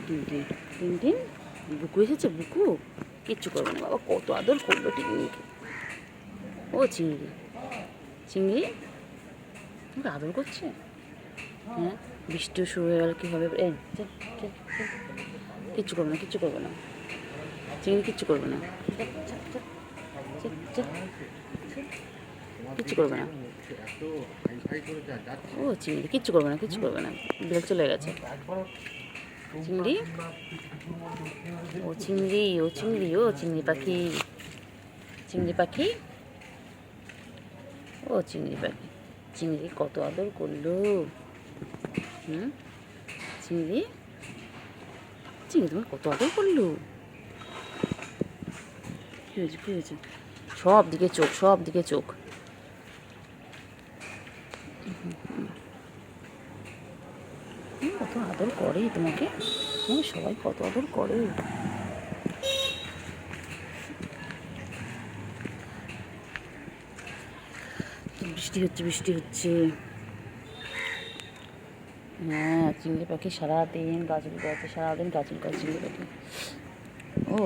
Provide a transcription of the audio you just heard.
tin tin tin tin বুকু এসেছে বুকু কিচ্ছু করবে না বাবা কত আদর করলো টিনকে ও চিংড়ি চিংড়ি তোমাকে আদর করছে হ্যাঁ বৃষ্টিও শুরু হয়ে গেল কী হবে এই কিচ্ছু করবে না কিচ্ছু করবে না চিংড়ি কিচ্ছু করবে না কিচ্ছু করবে না ও চিংড়ি কিচ্ছু করবে না কিচ্ছু করবে না বেল চলে গেছে চিংড়ি ও চিংড়ি ও চিংড়ি ও চিংড়ি পাখি চিংড়ি পাখি ও চিংড়ি পাখি চিংড়ি কত আদর করলো চিংড়ি চিংড়ি তোমার কত আদর করলো কী হয়েছে কী হয়েছে সব দিকে চোখ সব দিকে চোখ কত আদর করে তোমাকে সবাই কত আদর করে বৃষ্টি হচ্ছে বৃষ্টি হচ্ছে হ্যাঁ চিংড়ি পাখি সারাদিন গাছগুলো আছে সারাদিন গাছগুলো চিংড়ি পাখি ও